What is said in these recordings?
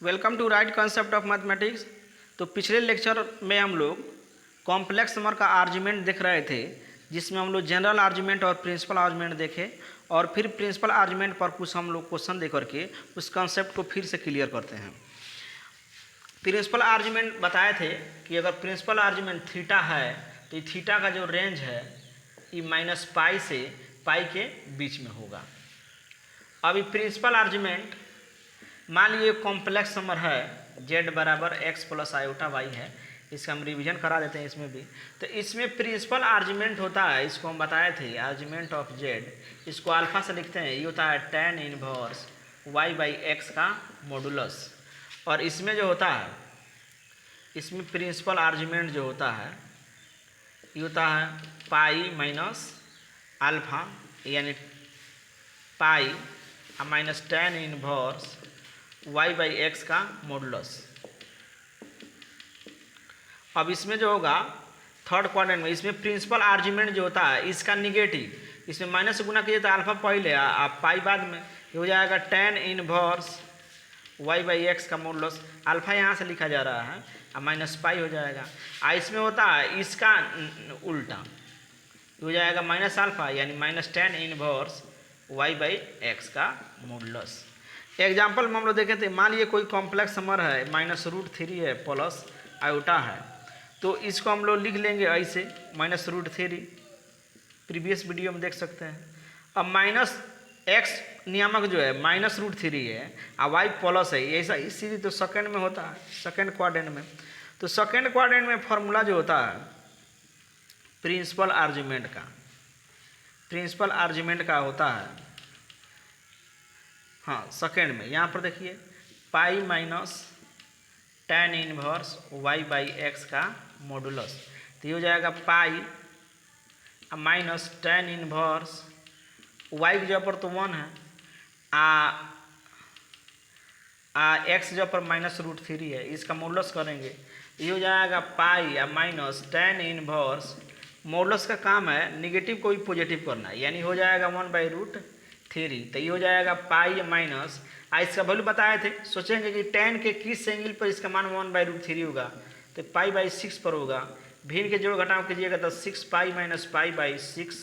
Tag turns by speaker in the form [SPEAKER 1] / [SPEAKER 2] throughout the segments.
[SPEAKER 1] Welcome to right concept of mathematics. तो पिछले lecture में हम लोग कॉम्प्लेक्स नंबर का आर्ग्यूमेंट देख रहे थे, जिसमें हम लोग जनरल आर्ग्यूमेंट और प्रिंसिपल आर्ग्यूमेंट देखे और फिर प्रिंसिपल आर्ग्यूमेंट पर कुछ हम लोग क्वेश्चन दे करके उस कॉन्सेप्ट को फिर से क्लियर करते हैं। प्रिंसिपल आर्ग्यूमेंट बताए थे कि अगर प्रिंसिपल आर्ग्यूमेंट थीटा है तो ये थीटा का जो रेंज है ये -पाई से पाई के बीच में होगा। अभी प्रिंसिपल आर्ग्यूमेंट मान लीजिए कॉम्प्लेक्स नंबर है z बराबर x प्लस आयोटा वाई है, इसका हम रिवीजन करा देते हैं इसमें भी। तो इसमें प्रिंसिपल आर्ग्यूमेंट होता है, इसको हम बताए थे आर्ग्यूमेंट ऑफ z, इसको अल्फा से लिखते हैं, ये होता है tan inverse y by x का मॉडुलस। और इसमें जो होता है, इसमें प्रिंसिपल आर्ग्यूमेंट जो होता है ये होता है पाई माइनस अल्फा यानी pi minus tan inverse y by x का मॉडुलस। अब इसमें जो होगा थर्ड क्वाड्रेंट में, इसमें प्रिंसिपल आर्ग्यूमेंट जो होता है इसका निगेटिव, इसमें माइनस से गुना कीजिए तो अल्फा पहले आप पाई बाद में, ये हो जाएगा tan inverse y by x का मॉडुलस। अल्फा यहाँ से लिखा जा रहा है और माइनस पाई हो जाएगा। इसमें होता है इसका उल्टा, हो जाएगा माइनस अल्फा यानी minus tan inverse y by x का मॉडुलस। एग्जाम्पल में हम लोग देखे थे, मान लीजिए कोई कॉम्प्लेक्स नंबर है -√3 है प्लस आयोटा है, तो इसको हम लोग लिख लेंगे ऐसे -√3, प्रीवियस वीडियो में देख सकते हैं। अब माइनस एक्स नियामक जो है -√3 है और वाई प्लस है, ऐसा इसीलिए तो सेकेंड में होता है, सेकेंड क्वाड्रेंट में। तो सेकेंड क्वाड्रेंट में फॉर्मूला जो होता है प्रिंसिपल आर्ग्यूमेंट का होता है, हाँ सेकेंड में यहाँ पर देखिए pi minus tan inverse y by x का मॉडुलस। तो ये हो जाएगा pi minus tan inverse y की जगह पर तो 1 है x जगह पर -√3 है, इसका मॉडुलस करेंगे, ये हो जाएगा pi minus tan inverse. Modulus का काम है निगेटिव को भी पॉजिटिव करना, यानी हो जाएगा 1/√3। तो ये हो जाएगा पाई माइनस, इसका वैल्यू बताए थे, सोचेंगे कि tan के किस एंगल पर इसका मान 1/√3 होगा, तो पाई बाई 6 पर होगा। भिन्न के जोड़ घटाव कीजिएगा तो 6 pi minus pi by 6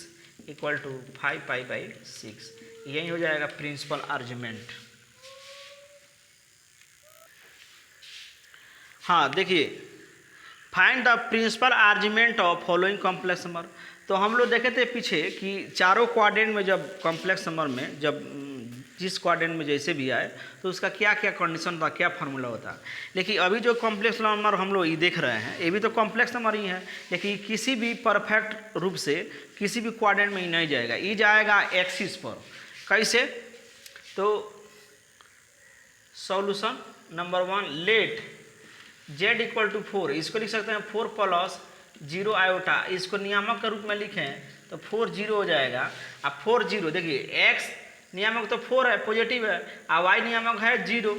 [SPEAKER 1] equal to 5 pi by 6। यही हो जाएगा प्रिंसिपल आर्ग्यूमेंट। हाँ देखिए, find the principal argument of following complex number. तो हम लोग देखे थे पीछे कि चारों क्वाड्रेंट में जब कॉम्प्लेक्स नंबर में जब जिस क्वाड्रेंट में जैसे भी आए तो उसका क्या क्या कंडीशन था, क्या फार्मूला होता है। लेकिन अभी जो कॉम्प्लेक्स नंबर हम लोग ये देख रहे हैं ये भी तो कॉम्प्लेक्स नंबर ही है, लेकिन किसी भी परफेक्ट रूप से किसी भी क्वाड्रेंट में ही नहीं जाएगा, ये जाएगा एक्सिस पर। कैसे? तो solution number 1, let z equal to 4, इसको लिख सकते हैं 4 प्लस 0 आयोटा, इसको नियामक के रूप में लिखें तो 4 0 हो जाएगा। अब 4 0 देखिए x नियामक तो 4 है पॉजिटिव है और y नियामक है 0,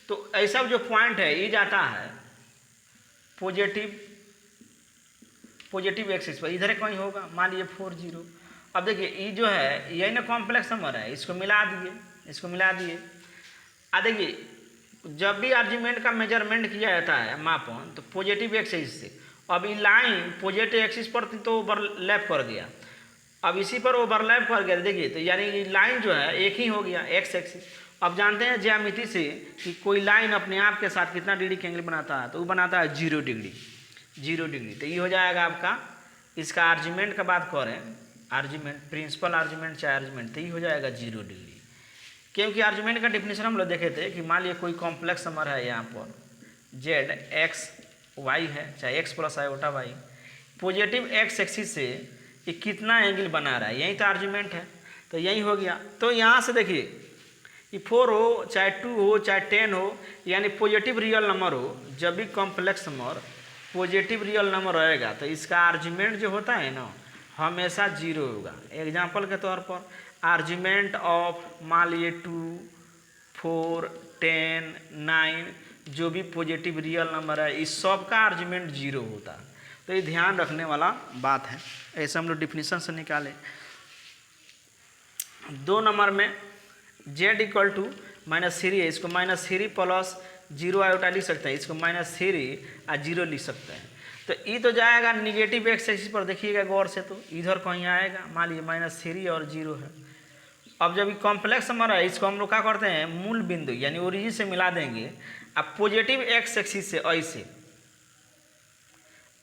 [SPEAKER 1] तो ऐसा जो पॉइंट है ये जाता है पॉजिटिव एक्सिस पर, इधर कहीं होगा, मान लीजिए 4 0। अब देखिए ये जो है यही ना कॉम्प्लेक्स नंबर है, इसको मिला दिए। देखिए जब भी आर्ग्यूमेंट का मेजरमेंट किया जाता है मापन, तो पॉजिटिव एक्सिस से, अब ये लाइन पॉजिटिव एक्सिस पर थी तो ओवरलैप कर गया, अब इसी पर ओवरलैप कर गया, देखिए तो यानी ये लाइन जो है एक ही हो गया एक्स एक्सिस। अब जानते हैं ज्यामिति से कि कोई लाइन अपने आप के साथ कितना डिग्री के एंगल बनाता है, तो वो बनाता है 0 डिग्री। तो ये हो जाएगा आपका, इसका आर्ग्यूमेंट का बात करें, आर्ग्यूमेंट प्रिंसिपल आर्ग्यूमेंट चाहे आर्ग्यूमेंट, तो ये हो जाएगा 0 डिग्री। क्योंकि आर्ग्यूमेंट का डिफिनेशन हम लोग देखे थे कि मान लीजिए कोई कॉम्प्लेक्स नंबर है, यहाँ पर z x y है, चाहे x plus iota y, positive x axis से ये कितना एंगल बना रहा है, यही तो आर्ग्यूमेंट है, तो यही हो गया। तो यहाँ से देखिए ये 4 हो चाहे 2 हो चाहे 10 हो, यानी पॉजिटिव रियल नंबर हो, जब भी complex number positive real number रहेगा तो इसका आर्ग्यूमेंट जो होता है ना हमेशा 0 होगा। एग्जाम्पल के तौर पर आर्ग्यूमेंट ऑफ मान लीजिए 2 4 10 9, जो भी पॉजिटिव रियल नंबर है इस सब का आर्ग्यूमेंट 0 होता है। तो ये ध्यान रखने वाला बात है, ऐसे हम लोग डिफिनीशन से निकालें। 2 नंबर में z इक्वल टू -3 है, इसको -3 प्लस जीरो आयोटा लिख सकते हैं, इसको -3 और 0 लिख सकते हैं। तो ये तो जाएगा निगेटिव एक्स एक्सिस पर, देखिएगा गौर से, तो इधर कहीं आएगा, मान लीजिए -3 और 0 है। अब जब ये कॉम्प्लेक्स नंबर है, इसको हम लोग क्या करते हैं, मूल बिंदु यानी ओरिजिन से मिला देंगे। अब पॉजिटिव एक्स एक्सिस से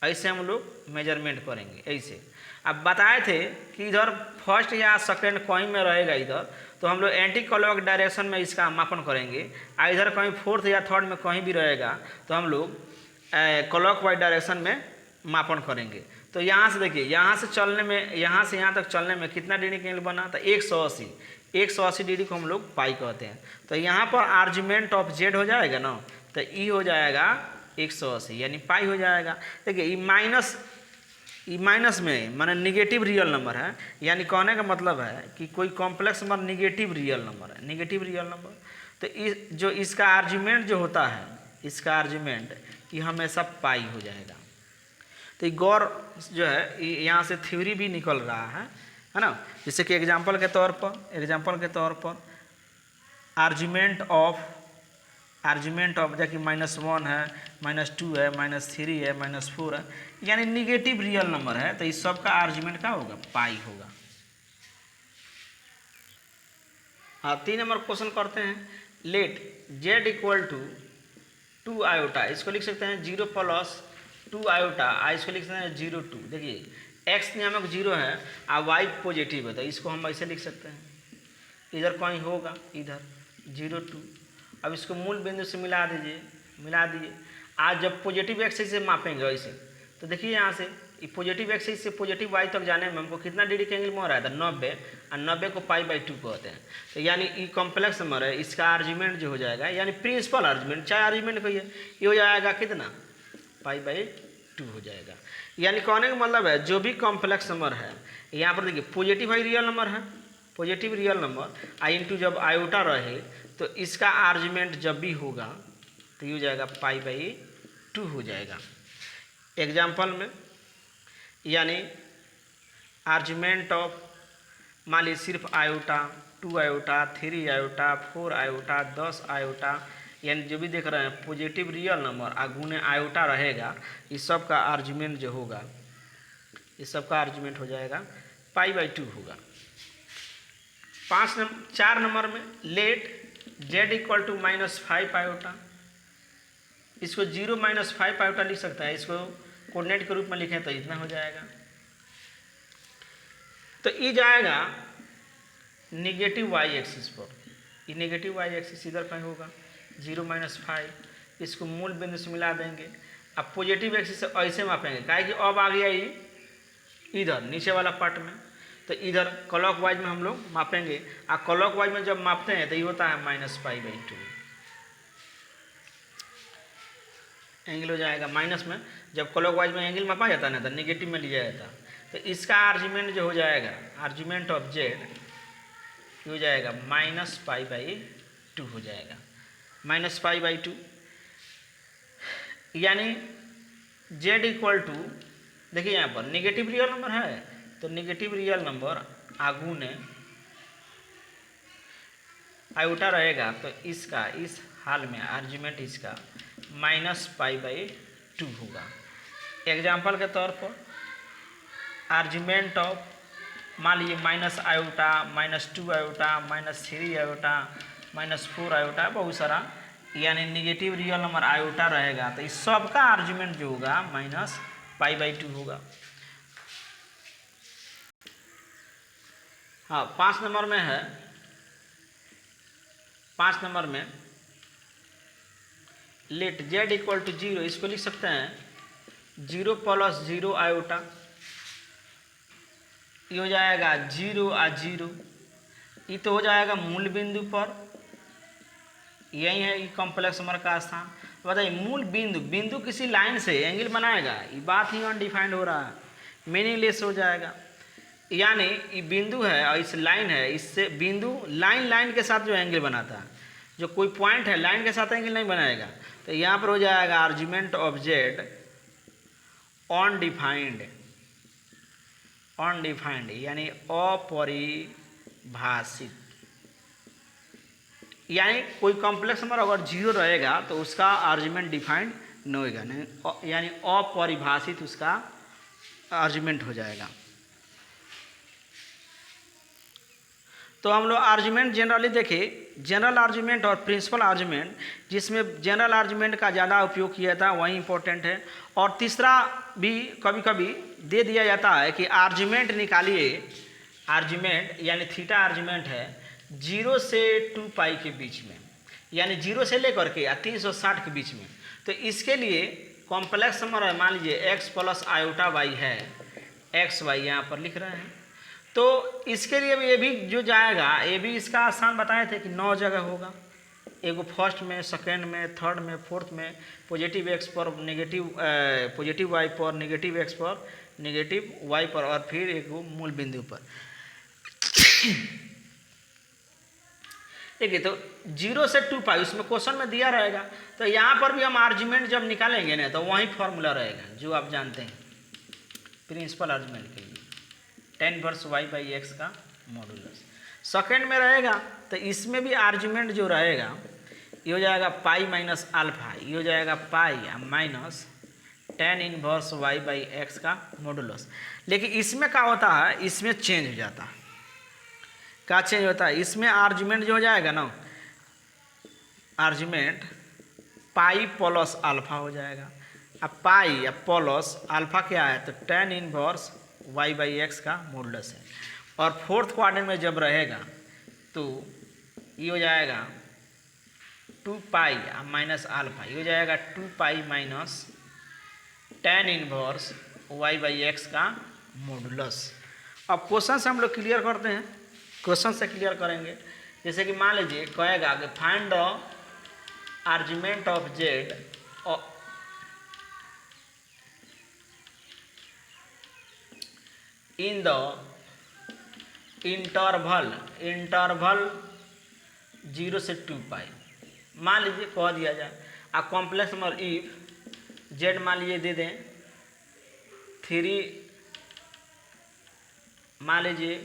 [SPEAKER 1] ऐसे हम लोग मेजरमेंट करेंगे ऐसे। अब बताए थे कि इधर फर्स्ट या सेकंड कहीं में रहेगा इधर, तो हम लोग एंटी क्लॉक डायरेक्शन में इसका मापन करेंगे। और इधर कहीं फोर्थ या थर्ड में कहीं भी रहेगा तो हम लोग क्लॉक वाइज डायरेक्शन में मापन करेंगे। तो यहाँ से देखिए, यहाँ से चलने में, यहाँ से यहाँ तक चलने में कितना डिग्री का एंगल बना, तो 180 डिग्री को हम लोग पाई कहते हैं। तो यहाँ पर आर्ग्यूमेंट ऑफ जेड हो जाएगा ना, तो ई हो जाएगा 180 यानी पाई हो जाएगा। देखिए ई माइनस में माने निगेटिव रियल नंबर है, यानी कहने का मतलब है कि कोई complex number negative real number है, निगेटिव रियल नंबर। तो जो इसका आर्ग्यूमेंट जो होता है, इसका आर्ग्यूमेंट ये हमेशा पाई हो जाएगा। तो गौर जो है यहाँ से थ्योरी भी निकल रहा है ना। जैसे कि एग्जांपल के तौर पर आर्ग्यूमेंट ऑफ जैसे -1 है, -2 है, -3 है, -4 है, यानी निगेटिव रियल नंबर है, तो इस सब का आर्ग्यूमेंट क्या होगा, पाई होगा। हाँ, 3 नंबर क्वेश्चन करते हैं। लेट z = 2 आयोटा, इसको लिख सकते हैं 0 + 2 आयोटा, इसको लिख सकते हैं 0 2। देखिए x नामक 0 है और y पॉजिटिव है, तो इसको हम ऐसे लिख सकते हैं, इधर कहीं होगा, इधर 0 2। अब इसको मूल बिंदु से मिला दिए। आज जब पॉजिटिव एक्सिस से मापेंगे ऐसे, तो देखिए यहाँ से पॉजिटिव एक्सिस से पॉजिटिव वाई तक जाने में हमको कितना डिग्री का एंगल मिल रहा है, तो 90, और 90 को π/2 कहते हैं। तो यानी ये कॉम्प्लेक्स नंबर है, इसका आर्ग्यूमेंट जो हो जाएगा, यानी प्रिंसिपल आर्ग्यूमेंट, चाहे आर्ग्यूमेंट कहिए, ये हो जाएगा कितना, π/2 हो जाएगा। यानी कहने का मतलब है जो भी कॉम्प्लेक्स नंबर है, यहाँ पर देखिए पॉजिटिव है रियल नंबर है, पॉजिटिव रियल नंबर इंटू जब आयोटा रहे, तो इसका आर्ग्यूमेंट जब भी होगा तो ये हो जाएगा π/2 हो जाएगा। एग्जाम्पल में यानी आर्ग्यूमेंट ऑफ, मान लीजिए सिर्फ iota, 2 iota, 3 iota, 4 iota, 10 iota, यानी जो भी देख रहे हैं पॉजिटिव रियल नंबर आगुने आयोटा रहेगा, इस सब का आर्ग्यूमेंट जो होगा, इस सब का आर्ग्यूमेंट हो जाएगा π/2 होगा। 4 नंबर में लेट z = -5 आयोटा, इसको 0 - 5 आयोटा लिख सकता है, इसको कोऑर्डिनेट के रूप में लिखें तो इतना हो जाएगा। तो ये जाएगा निगेटिव y एक्सिस पर, ये निगेटिव y एक्सिस इधर कहीं होगा, 0 - 5, इसको मूल बिंदु से मिला देंगे। अब पॉजिटिव एक्सिस से ऐसे मापेंगे, काहे कि अब आ गया ये इधर नीचे वाला पार्ट में, तो इधर क्लॉक वाइज में हम लोग मापेंगे, और क्लॉक वाइज में जब मापते हैं तो ये होता है -π/2 एंगल हो जाएगा। माइनस में जब क्लॉक वाइज में एंगल मापा जाता है ना, तो निगेटिव में लिया जाता है। तो इसका आर्ग्यूमेंट जो हो जाएगा, आर्ग्यूमेंट ऑफ जेड हो जाएगा -π/2 हो जाएगा, -π/2। यानी z = देखिए यहाँ पर निगेटिव रियल नंबर है, तो निगेटिव रियल नंबर आगुने आयोटा रहेगा, तो इसका इस हाल में आर्ग्यूमेंट इसका -π/2 होगा। एग्जाम्पल के तौर पर आर्ग्यूमेंट ऑफ, मान लीजिए -1 आयोटा, -2 आयोटा, -3 आयोटा, -4 आयोटा, बहुत सारा, यानी निगेटिव रियल नंबर आयोटा रहेगा, तो इस सब का आर्ग्यूमेंट जो होगा -π/2 होगा। हाँ, 5 नंबर में है, 5 नंबर में लेट z = 0, इसको लिख सकते हैं 0 + 0 आयोटा, ये हो जाएगा 0 और 0, ये तो हो जाएगा मूल बिंदु पर, यही है ये कॉम्प्लेक्स नंबर का स्थान। बताइए मूल बिंदु किसी लाइन से एंगल बनाएगा, ये बात ही अनडिफाइंड हो रहा है, मीनिंगलेस हो जाएगा। यानी ये बिंदु है और इस लाइन है, इससे बिंदु लाइन के साथ जो एंगल बनाता है, जो कोई पॉइंट है लाइन के साथ एंगल नहीं बनाएगा, तो यहाँ पर हो जाएगा आर्ग्यूमेंट ऑफ जेड अनडिफाइंड यानी अपरिभाषित, यानी कोई कॉम्प्लेक्स नंबर अगर जीरो रहेगा तो उसका आर्ग्यूमेंट डिफाइंड नहीं होगा, नहीं यानी अपरिभाषित उसका आर्ग्यूमेंट हो जाएगा। तो हम लोग आर्ग्यूमेंट जनरली देखें, जनरल आर्ग्यूमेंट और प्रिंसिपल आर्ग्यूमेंट, जिसमें जनरल आर्ग्यूमेंट का ज़्यादा उपयोग किया जाता है वही इंपॉर्टेंट है। और तीसरा भी कभी कभी दे दिया जाता है कि आर्ग्यूमेंट निकालिए, आर्ग्यूमेंट यानी थीटा आर्ग्यूमेंट है 0 से 2 पाई के बीच में, यानी 0 से लेकर के 360 के बीच में। तो इसके लिए कॉम्प्लेक्स नंबर है, मान लीजिए x प्लस आयोटा वाई है, एक्स वाई यहाँ पर लिख रहे हैं। तो इसके लिए ये भी जो जाएगा, ये भी इसका आसान बताए थे कि 9 जगह होगा, एगो फर्स्ट में, सेकेंड में, थर्ड में, फोर्थ में पॉजिटिव x पर नेगेटिव, पॉजिटिव y पर नेगेटिव x पर नेगेटिव y पर, और फिर एक मूल बिंदु पर। देखिए तो 0 से 2 पाई उसमें क्वेश्चन में दिया रहेगा, तो यहाँ पर भी हम आर्ग्यूमेंट जब निकालेंगे ना तो वही फॉर्मूला रहेगा जो आप जानते हैं प्रिंसिपल आर्ग्यूमेंट के लिए, tan inverse y by x का मॉडुलस। सेकेंड में रहेगा तो इसमें भी आर्ग्यूमेंट जो रहेगा ये हो जाएगा पाई माइनस अल्फा, ये हो जाएगा pi minus tan inverse y by x का मॉडुलस। लेकिन इसमें क्या होता है, इसमें चेंज हो जाता है। क्या चेंज होता है, इसमें आर्ग्यूमेंट जो हो जाएगा ना, आर्ग्यूमेंट पाई प्लस अल्फा हो जाएगा। अब पाई या प्लस अल्फा क्या है, तो tan inverse y by x का मॉडुलस है। और फोर्थ क्वाड्रेंट में जब रहेगा तो ये हो जाएगा 2 पाई माइनस अल्फा, ये हो जाएगा 2 pi minus tan inverse y by x का मॉडुलस। अब क्वेश्चन से हम लोग क्लियर करते हैं, क्वेश्चन से क्लियर करेंगे। जैसे कि मान लीजिए कहेगा कि find the argument of Z in the interval 0 से 2 पाई, मान लीजिए कह दिया जाए। आप कॉम्प्लेक्स नंबर इफ जेड मान लीजिए दे दें 3, मान लीजिए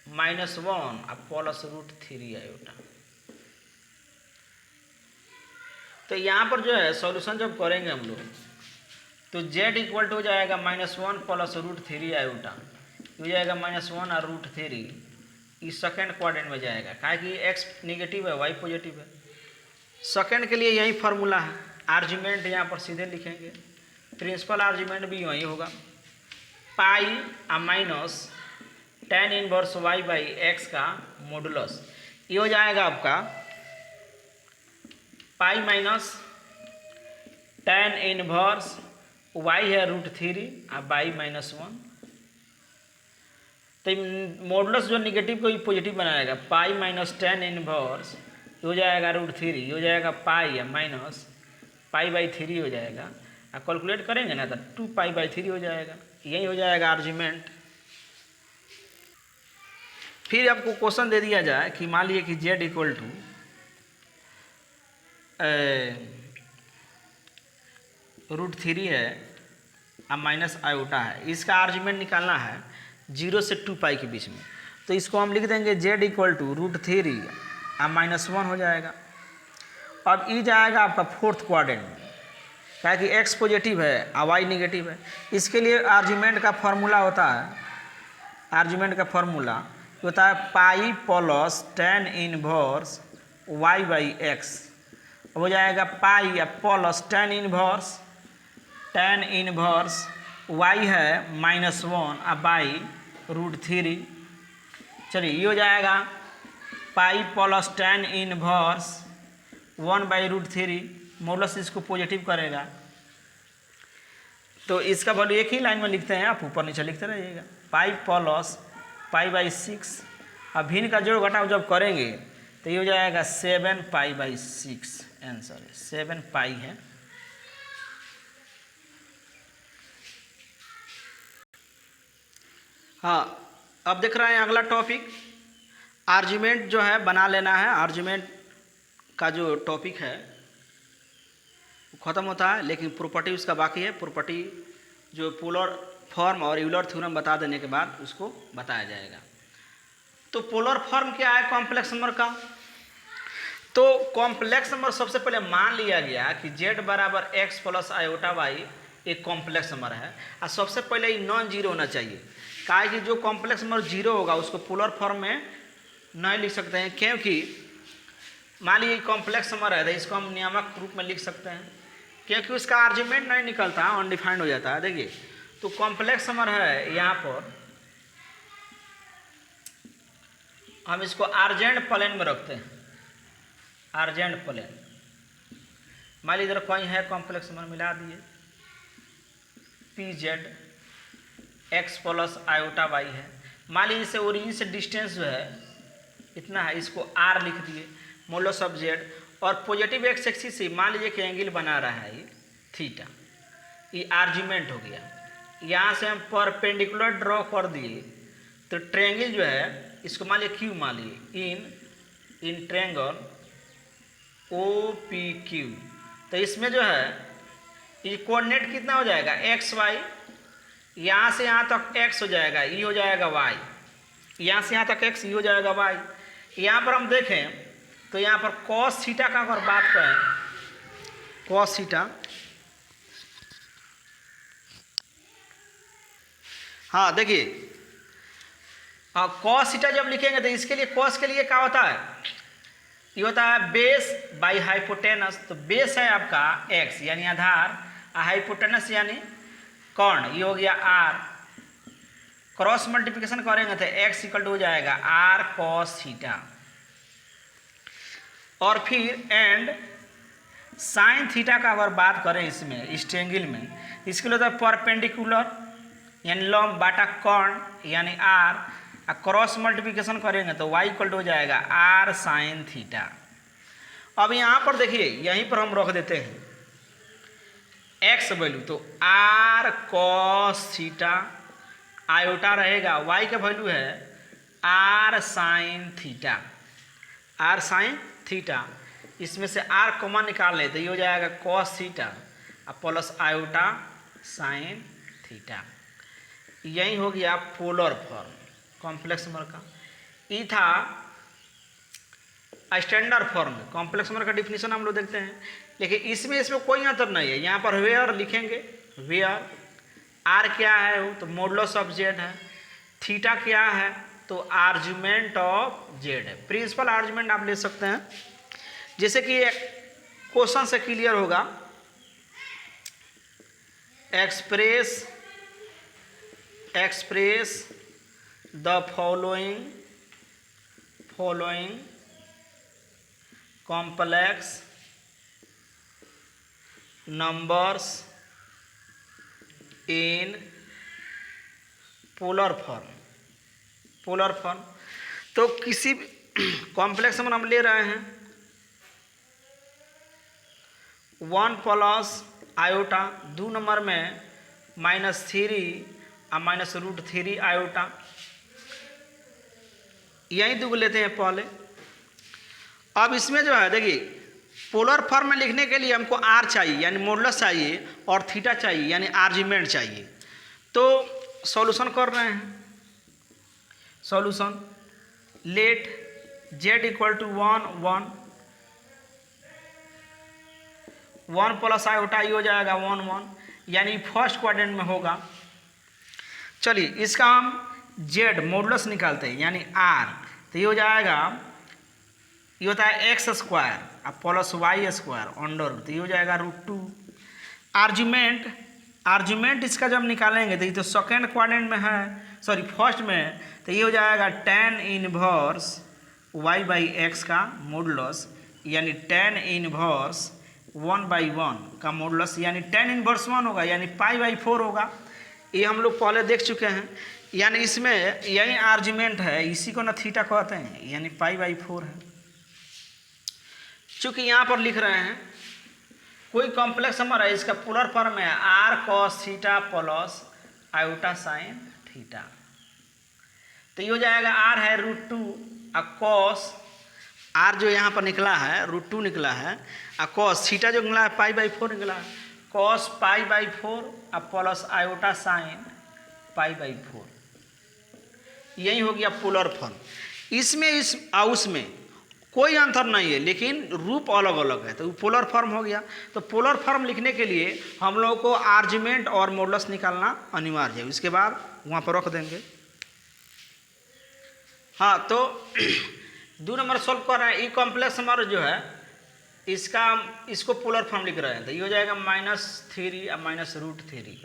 [SPEAKER 1] -1 अब प्लस √3 आयोटा। तो यहाँ पर जो है सॉल्यूशन जब करेंगे हम लोग तो z इक्वल टू हो जाएगा -1 प्लस √3 आयोटा, हो जाएगा -1 और √3। इस सेकेंड क्वाड्रेंट में जाएगा, काहे कि x निगेटिव है y पॉजिटिव है। सेकेंड के लिए यही फार्मूला है, आर्ग्यूमेंट यहाँ पर सीधे लिखेंगे, प्रिंसिपल आर्ग्यूमेंट भी वही होगा, pi minus tan inverse y by x का मॉडुलस। ये हो जाएगा आपका pi minus tan inverse y है √3 और बाई -1। तो मॉडुलस जो निगेटिव को पॉजिटिव बनाएगा, पाई माइनस tan इनवर्स हो जाएगा √3, हो जाएगा पाई माइनस पाई बाई 3 हो जाएगा। और कैलकुलेट करेंगे ना तो 2 पाई बाई 3 हो जाएगा, यही हो जाएगा आर्ग्यूमेंट। फिर आपको क्वेश्चन दे दिया जाए कि मान लीजिए कि z इक्वल टू √3 है और माइनस आयोटा है, इसका आर्ग्यूमेंट निकालना है 0 से 2 पाई के बीच में। तो इसको हम लिख देंगे z इक्वल टू √3 और -1 हो जाएगा। अब ई जाएगा आपका फोर्थ क्वाड्रेंट में, क्या कि x पॉजिटिव है और y निगेटिव है। इसके लिए आर्ग्यूमेंट का फॉर्मूला होता है, आर्ग्यूमेंट का फॉर्मूला होता है pi plus tan inverse y by x, हो जाएगा पाई या प्लस tan इनवर्स y है -1 और बाई √3। चलिए ये हो जाएगा pi plus tan inverse 1 by √3, modulus इसको पॉजिटिव करेगा तो इसका वैल्यू एक ही लाइन में लिखते हैं, आप ऊपर नीचे लिखते रहिएगा। पाई प्लस पाई बाई 6, अब भिन्न का जोड़ घटाव जब करेंगे तो ये हो जाएगा 7 पाई बाई 6, आंसर है 7 पाई है। हाँ, अब देख रहे हैं अगला टॉपिक, आर्ग्यूमेंट जो है बना लेना है। आर्ग्यूमेंट का जो टॉपिक है ख़त्म होता है, लेकिन प्रॉपर्टी उसका बाकी है। प्रॉपर्टी जो पोलर फॉर्म और यूलर थ्योरम बता देने के बाद उसको बताया जाएगा। तो पोलर फॉर्म क्या है कॉम्प्लेक्स नंबर का? तो कॉम्प्लेक्स नंबर सबसे पहले मान लिया गया कि z बराबर x प्लस आयोटा वाई एक कॉम्प्लेक्स नंबर है और सबसे पहले ये नॉन जीरो होना चाहिए। कहा कि जो कॉम्प्लेक्स नंबर जीरो होगा उसको पोलर फॉर्म में नहीं लिख सकते हैं, क्योंकि मान लीजिए कॉम्प्लेक्स नंबर है तो इसको हम नियामक रूप में लिख सकते हैं, क्योंकि उसका आर्ग्यूमेंट नहीं निकलता, अनडिफाइंड हो जाता है। देखिए तो कॉम्प्लेक्स नंबर है, यहाँ पर हम इसको आर्जेंट प्लेन में रखते हैं, आर्जेंट प्लेन। मान लीजिए इधर कोई है कॉम्प्लेक्स नंबर, मिला दिए P Z X plus iota Y है। मान लीजिए इसे ओरिजिन से डिस्टेंस जो है इतना है, इसको आर लिख दिए मोलस ऑफ जेड, और पॉजिटिव एक्स एक्सिस से मान लीजिए कि एंगल बना रहा है ये थीटा, ये आर्ग्यूमेंट हो गया। यहाँ से हम परपेंडिकुलर ड्रॉ कर दिए तो ट्रायंगल जो है इसको मान लीजिए क्यू मान लीजिए in triangle O P Q. तो इसमें जो है ये कोऑर्डिनेट कितना हो जाएगा एक्स वाई, यहाँ से यहाँ तक एक्स हो जाएगा, ये हो जाएगा वाई, यहाँ से यहाँ तक एक्स, ये हो जाएगा वाई। यहाँ पर हम देखें तो यहाँ पर कॉस थीटा का अगर बात करें, कॉस थीटा, हाँ देखिए कॉस थीटा जब लिखेंगे तो इसके लिए कॉस के लिए क्या होता है, ये होता है बेस बाई हाइपोटेनस। तो बेस है आपका एक्स यानी आधार, हाइपोटेनस यानी कर्ण, ये हो गया आर। क्रॉस मल्टीप्लिकेशन करेंगे तो एक्स इक्वल टू हो जाएगा आर कॉस थीटा, और फिर एंड साइन थीटा का अगर बात करें इसमें इस ट्रायंगल में, इसके लिए होता है परपेंडिकुलर यानी लंब बाटा कर्ण यानी आर, क्रॉस मल्टीप्लिकेशन करेंगे तो y इक्वल टू हो जाएगा आर साइन थीटा। अब यहाँ पर देखिए यहीं पर हम रख देते हैं x वैल्यू, तो आर कॉस थीटा, आयोटा रहेगा, y का वैल्यू है R sine theta, R sine theta. इसमें से आर कॉमन निकाल ले तो ये हो जाएगा cos theta plus iota sine theta. यही हो गया पोलर फॉर्म कॉम्प्लेक्स नंबर का। ई था स्टैंडर्ड फॉर्म। कॉम्प्लेक्स नंबर का डिफिनीशन हम लोग देखते हैं, लेकिन इसमें कोई अंतर नहीं है। यहाँ पर वेयर लिखेंगे, वेयर आर क्या है वो तो मॉडुलस ऑफ जेड है, थीटा क्या है तो आर्ग्यूमेंट ऑफ जेड है। प्रिंसिपल आर्ग्यूमेंट आप ले सकते हैं, जैसे कि क्वेश्चन से क्लियर होगा, express the following complex numbers in polar form. तो किसी कॉम्प्लेक्स नंबर हम ले रहे हैं 1 प्लस आयोटा, 2 नंबर में -3 और -√3 आयोटा, यही दो लेते हैं पहले। अब इसमें जो है देखिए पोलर फॉर्म में लिखने के लिए हमको आर चाहिए यानी मॉडुलस चाहिए, और थीटा चाहिए यानी आर्ग्यूमेंट चाहिए। तो सॉल्यूशन कर रहे हैं, solution let z equal to 1 plus iota ये हो जाएगा 1 यानी फर्स्ट क्वाड्रेंट में होगा। चलिए इसका हम z मॉडुलस निकालते हैं यानी r, तो ये हो जाएगा, ये होता है X square plus Y square under, तो ये हो जाएगा √2। आर्ग्यूमेंट इसका जब निकालेंगे तो ये तो सेकेंड क्वाड्रेंट में है, सॉरी फर्स्ट में, तो ये हो जाएगा tan इनवर्स y/x का मॉडुलस यानी tan इनवर्स 1/1 का मॉडुलस यानी tan इनवर्स 1 होगा यानी π/4 होगा। ये हम लोग पहले देख चुके हैं, यानी इसमें यही आर्ग्यूमेंट है, इसी को ना थीटा कहते हैं यानी π/4 है। चूँकि यहाँ पर लिख रहे हैं कोई कॉम्प्लेक्स नंबर है, इसका पोलर फॉर्म है R cos theta plus iota sine theta, तो ये हो जाएगा आर है √2 और कॉस आर जो यहाँ पर निकला है √2 निकला है, और कॉस थीटा जो निकला है π/4 निकला है, कॉस π/4 और प्लस आयोटा साइन π/4, यही हो गया पोलर फॉर्म। इसमें इस उसमें कोई अंतर नहीं है, लेकिन रूप अलग अलग है, तो पोलर फॉर्म हो गया। तो पोलर फॉर्म लिखने के लिए हम लोगों को आर्ग्यूमेंट और मॉडुलस निकालना अनिवार्य है, उसके बाद वहाँ पर रख देंगे। हाँ, तो 2 नंबर सॉल्व कर रहे हैं। ई कॉम्प्लेक्स नंबर जो है इसको पोलर फॉर्म लिख रहे हैं, तो ये हो जाएगा -3 और -√3,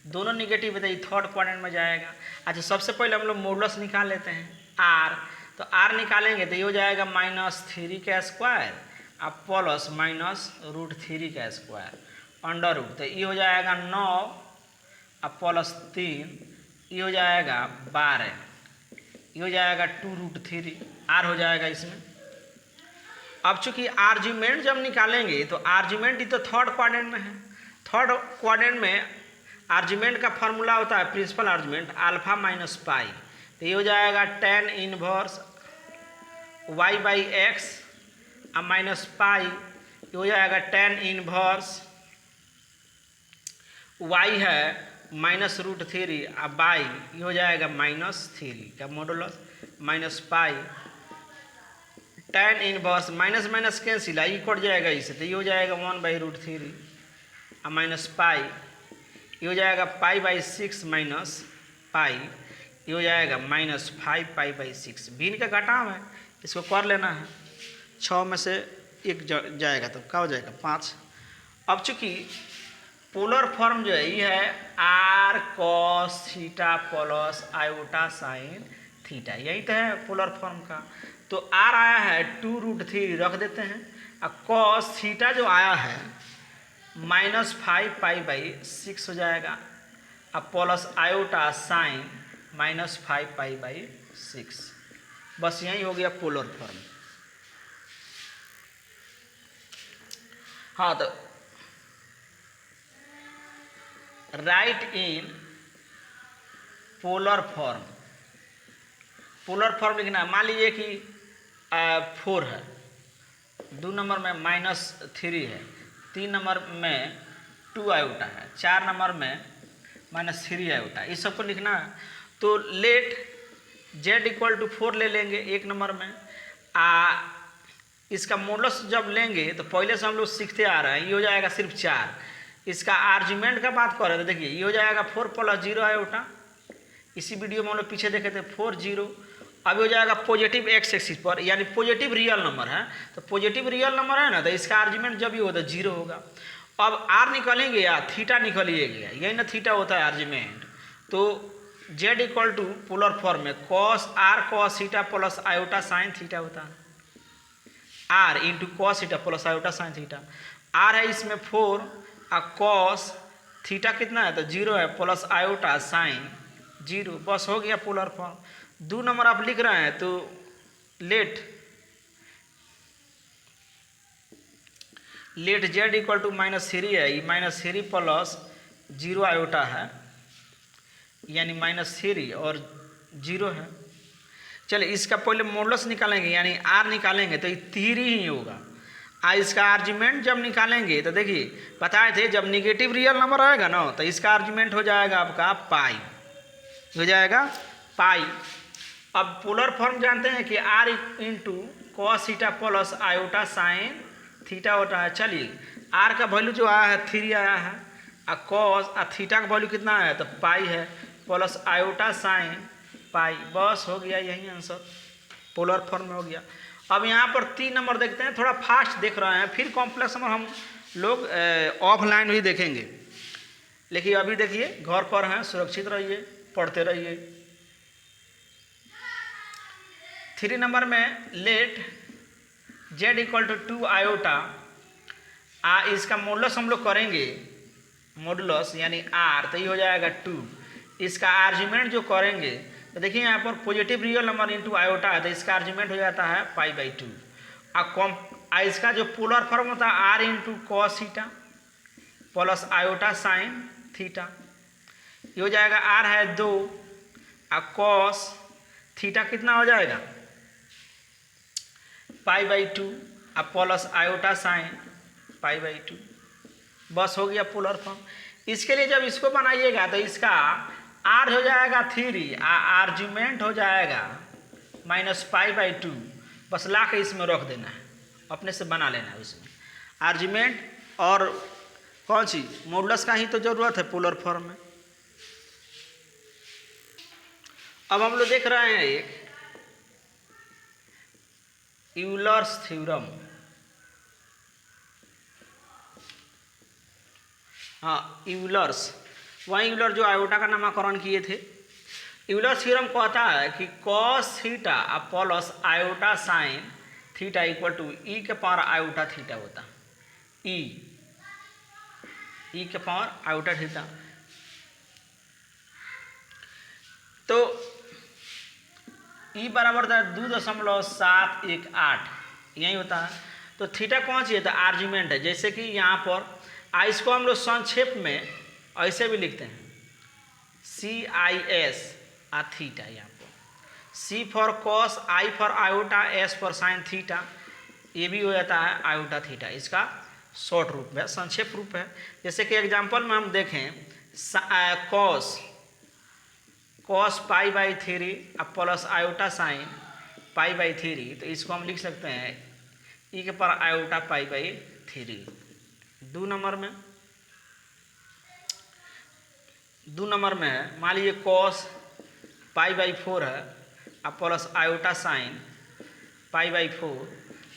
[SPEAKER 1] दोनों निगेटिव है, तो ये थर्ड क्वाड्रेंट में जाएगा। अच्छा, सबसे पहले हम लोग मॉडुलस निकाल लेते हैं आर, तो आर निकालेंगे तो ये हो जाएगा -3 का स्क्वायर और प्लस -√3 का स्क्वायर अंडर रूट, तो ये हो जाएगा 9 और प्लस 3, ये हो जाएगा 12, ये हो जाएगा 2√3, आर हो जाएगा इसमें। अब चूंकि आर्ग्यूमेंट जब निकालेंगे तो आर्ग्यूमेंट ही तो थर्ड क्वाड्रेंट में है, थर्ड क्वाड्रेंट में आर्ग्यूमेंट का फॉर्मूला होता है principal argument alpha minus pi, तो ये हो जाएगा tan इनवर्स y/x और माइनस पाई, ये हो जाएगा tan इनवर्स y है -√3 और बाई ये हो जाएगा -3 का modulus minus pi, tan inverse minus minus cancel I cut जाएगा इसे, तो ये हो जाएगा 1/√3 और माइनस पाई, ये हो जाएगा π/6 माइनस पाई, ये हो जाएगा -5 π/6। भिन्न का घटाव है, इसको कर लेना है, 6 में से 1 जाएगा तो क्या हो जाएगा 5। अब चूंकि पोलर फॉर्म जो है ये है r cos theta plus iota sine theta, यही तो है पोलर फॉर्म का। तो r आया है 2√3 रख देते हैं, और cos थीटा जो आया है -5 π/6 हो जाएगा, अब प्लस आयोटा साइन -5 π/6, बस यही हो गया पोलर फॉर्म। हाँ, तो right in polar form, polar form लिखना है। मान लीजिए कि 4 है, 2 नंबर में -3 है, 3 नंबर में 2 आयोटा है, 4 नंबर में -3 आयोटा, इस सबको लिखना है। तो लेट z = 4 ले लेंगे 1 नंबर में, इसका मॉडुलस जब लेंगे तो पहले से हम लोग सीखते आ रहे हैं, ये हो जाएगा सिर्फ 4। इसका आर्ग्यूमेंट का बात करें तो देखिए ये हो जाएगा 4 + 0 आयोटा, इसी वीडियो में हम लोग पीछे देखे थे 4 0। अब हो जाएगा पॉजिटिव x एक्सिस पर, यानी पॉजिटिव रियल नंबर है, तो पॉजिटिव रियल नंबर है ना, तो इसका आर्ग्यूमेंट जब ये होता है 0 होगा। अब r निकालेंगे या थीटा निकालिएगा, यही ना थीटा होता है आर्ग्यूमेंट। तो z = पोलर फॉर्म में cos r cos theta plus iota sine theta होता है, r × cos theta plus iota sine theta. r है इसमें 4 और cos थीटा कितना है तो 0 है, प्लस आयोटा साइन 0, बस हो गया पोलर फॉर्म। 2 नंबर आप लिख रहे हैं तो लेट z = -3 है, ये -3 प्लस 0 आयोटा है, यानी -3 और 0 है। चलिए इसका पहले मॉडुलस निकालेंगे, यानी r निकालेंगे तो ये 3 ही होगा। इसका आर्ग्यूमेंट जब निकालेंगे तो देखिए बताए थे जब निगेटिव रियल नंबर आएगा ना तो इसका आर्ग्यूमेंट हो जाएगा आपका पाई, हो जाएगा पाई। अब पोलर फॉर्म जानते हैं कि r × cos theta plus iota sine theta होता है। चलिए r का वैल्यू जो आया है 3 आया है, और cos और थीटा का वैल्यू कितना है तो पाई है, प्लस आयोटा साइन पाई, बस हो गया, यही आंसर पोलर फॉर्म में हो गया। अब यहाँ पर 3 नंबर देखते हैं, थोड़ा फास्ट देख रहे हैं, फिर कॉम्प्लेक्स नंबर हम लोग ऑफलाइन भी देखेंगे, लेकिन अभी देखिए घर पर हैं, सुरक्षित रहिए, पढ़ते रहिए। 3 नंबर में लेट z = 2 आयोटा, इसका मॉडुलस हम लोग करेंगे, मॉडुलस यानी r, तो ये हो जाएगा 2। इसका आर्ग्यूमेंट जो करेंगे तो देखिए यहाँ पर पॉजिटिव रियल नंबर × आयोटा है, तो इसका आर्ग्यूमेंट हो जाता है π/2। इसका जो पोलर फॉर्म होता है r × cos theta plus iota sine theta, ये हो जाएगा r है 2 और cos थीटा कितना हो जाएगा π/2 और प्लस आयोटा साइन π/2, बस हो गया पोलर फॉर्म। इसके लिए जब इसको बनाइएगा तो इसका r हो जाएगा 3 और आर्ग्यूमेंट हो जाएगा माइनस पाई बाई 2 बस ला के इसमें रख देना है, अपने से बना लेना है इसमें आर्ग्यूमेंट। और कौन सी मॉडुलस का ही तो जरूरत है पोलर फॉर्म में। अब हम लोग देख रहे हैं एक यूलर्स थ्योरम। हाँ यूलर्स, वही यूलर जो आयोटा का नामकरण किए थे। यूलर थ्योरम कहता है कि cos theta plus iota sine theta equal to e के पावर आयोटा थीटा होता है। ई के पावर आयोटा थीटा। तो ई बराबर होता है 2.718 यही होता है। तो थीटा कौन सी है, तो आर्ग्यूमेंट है। जैसे कि यहाँ पर इसको हम लोग संक्षेप में ऐसे भी लिखते हैं CIS आ थीटा। यहाँ पर C for cos, I for iota, S for sine theta, ये भी हो जाता है आयोटा थीटा। इसका शॉर्ट रूप है, संक्षेप रूप है। जैसे कि एग्जाम्पल में हम देखें cos pi by 3 plus iota sine pi by 3, तो इसको हम लिख सकते हैं ई के power iota pi by 3। 2 number में है, मान लीजिए कॉस पाई बाई 4 है अब plus iota sine pi by 4,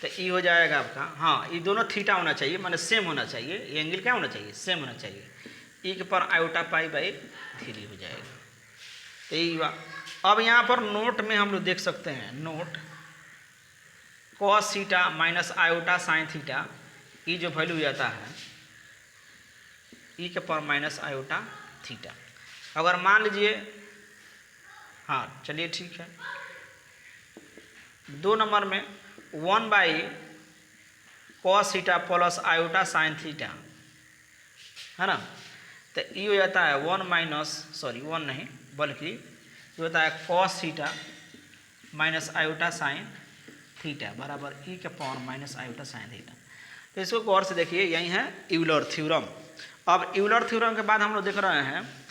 [SPEAKER 1] तो ई हो जाएगा आपका, हाँ ये दोनों थीटा होना चाहिए, माने सेम होना चाहिए। ये एंगल क्या होना चाहिए, सेम होना चाहिए। ई के पावर आयोटा पाई बाई 3 हो जाएगा। तो यही हुआ। अब यहाँ पर नोट में हम लोग देख सकते हैं, note cos theta minus iota sine theta, e जो वैल्यू जाता है ई के पावर माइनस आयोटा थीटा। अगर मान लीजिए, हाँ चलिए ठीक है, 2 नंबर में 1 by cos theta plus iota sine theta है ना, तो ई हो जाता है 1 नहीं बल्कि जो होता है cos theta minus iota sine theta बराबर ई के power minus iota sine theta. तो इसको गौर से देखिए, यही है यूलर थ्योरम। अब यूलर थ्योरम के बाद हम लोग देख रहे हैं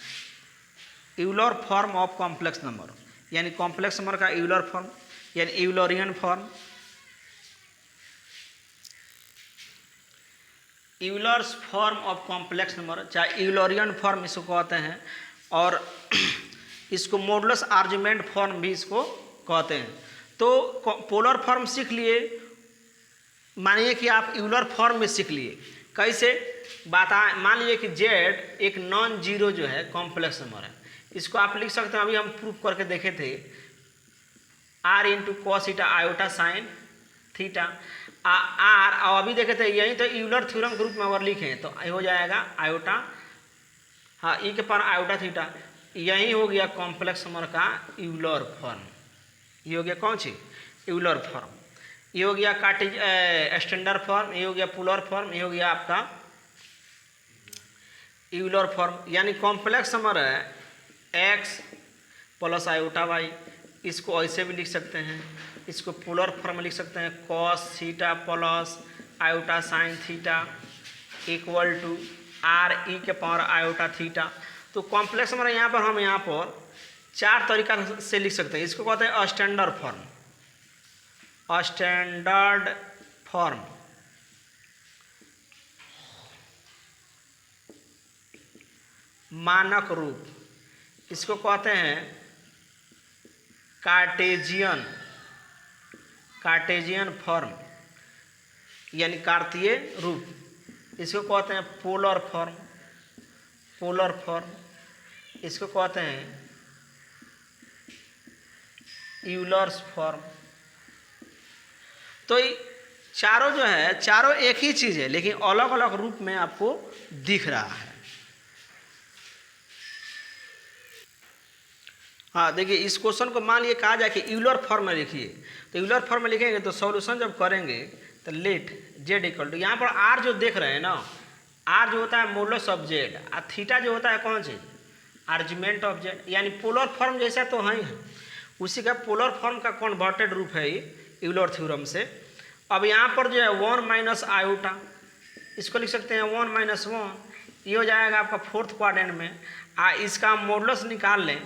[SPEAKER 1] Euler form of complex number, यानी कॉम्प्लेक्स नंबर का यूलर फॉर्म यानी Eulerian form. Euler's form of complex number, चाहे यूलरियन फॉर्म इसको कहते हैं, और इसको मॉडुलस आर्ग्यूमेंट फॉर्म भी इसको कहते हैं। तो पोलर फॉर्म सीख लिए, मानिए कि आप यूलर फॉर्म में सीख लिए। कैसे मान लीजिए कि Z एक नॉन जीरो जो है कॉम्प्लेक्स नंबर है, इसको आप लिख सकते हैं, अभी हम प्रूफ करके देखे थे, R into cos theta iota sine theta R। और अभी देखे थे यही तो यूलर थ्योरम के रूप में अगर लिखें तो हो जाएगा आयोटा, हाँ ई के पावर आयोटा थीटा। यही हो गया कॉम्प्लेक्स नंबर का यूलर फॉर्म। ये हो गया कौन सी यूलर फॉर्म, ये हो गया स्टैंडर्ड फॉर्म, ये हो गया पोलर फॉर्म, ये हो गया आपका यूलर फॉर्म। यानी कॉम्प्लेक्स नंबर है x प्लस आयोटा वाई, इसको ऐसे भी लिख सकते हैं, इसको पोलर फॉर्म में लिख सकते हैं cos theta plus iota sine theta equal to R E के पावर आयोटा थीटा। तो कॉम्प्लेक्स नंबर यहाँ पर हम यहाँ पर 4 तरीका से लिख सकते हैं। इसको कहते हैं स्टैंडर्ड फॉर्म, स्टैंडर्ड फॉर्म, मानक रूप, इसको कहते हैं कार्टेजियन फॉर्म यानी कार्तीय रूप, इसको कहते हैं पोलर फॉर्म, इसको कहते हैं यूलर्स फॉर्म। तो चारों जो है, चारों एक ही चीज़ है लेकिन अलग अलग रूप में आपको दिख रहा है। हाँ देखिए, इस क्वेश्चन को मान लिए कहा जाए कि यूलर फॉर्म में लिखिए, तो यूलर फॉर्म में लिखेंगे तो सॉल्यूशन जब करेंगे तो लेट Z इक्वल टू, यहाँ पर R जो देख रहे हैं ना, R जो होता है मॉडुलस ऑफ Z, और थीटा जो होता है कौन सी आर्ग्यूमेंट ऑफ Z, यानी पोलर फॉर्म जैसा तो है, उसी का पोलर फॉर्म का कन्वर्टेड रूप है ये यूलर थ्योरम से। अब यहाँ पर जो है 1 माइनस आयोटा, इसको लिख सकते हैं 1 माइनस 1, ये हो जाएगा आपका 4th क्वाड्रेंट में। इसका मॉडुलस निकाल लें,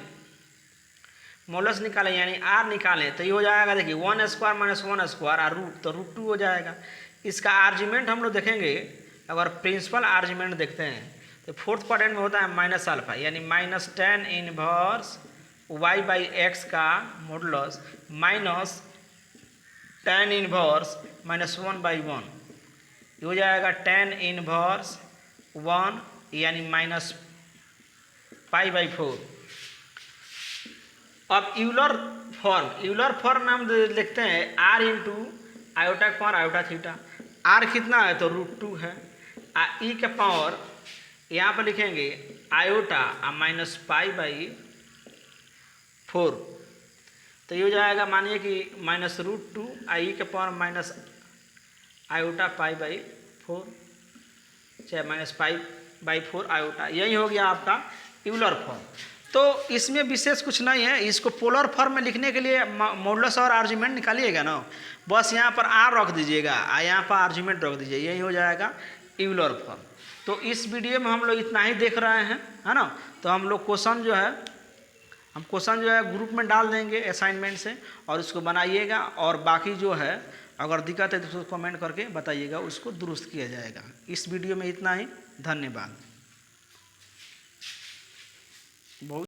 [SPEAKER 1] मोलस निकालें यानी आर निकालें तो ये हो जाएगा, देखिए 1² माइनस 1² और रूट, तो √2 हो जाएगा। इसका आर्जीमेंट हम लोग देखेंगे, अगर प्रिंसिपल आर्जीमेंट देखते हैं तो फोर्थ क्वाड्रेंट में होता है माइनस अल्फा, यानी माइनस tan इनवर्स y/x का मॉडुलस माइनस tan इनवर्स -1/1, ये हो जाएगा tan इनवर्स 1 यानी -π/4। अब यूलर फॉर्म में हम लिखते हैं r इंटू आयोटा का पावर आयोटा थीटा। r कितना है तो √2 है, ई के पावर यहाँ पर लिखेंगे आयोटा -π/4, तो ये हो जाएगा, मानिए कि -√2 ई के पावर माइनस आयोटा π/4 चाहे -π/4 आयोटा, यही हो गया आपका यूलर फॉर्म। तो इसमें विशेष कुछ नहीं है, इसको पोलर फॉर्म में लिखने के लिए मॉडुलस और आर्जीमेंट निकालिएगा ना, बस यहाँ पर r रख दीजिएगा, यहाँ पर आर्जीमेंट रख दीजिए, यही हो जाएगा यूलर फॉर्म। तो इस वीडियो में हम लोग इतना ही देख रहे हैं, है ना। तो हम लोग क्वेश्चन जो है ग्रुप में डाल देंगे असाइनमेंट से, और उसको बनाइएगा, और बाकी जो है अगर दिक्कत है तो उसको कमेंट करके बताइएगा, उसको दुरुस्त किया जाएगा। इस वीडियो में इतना ही, धन्यवाद। बहुत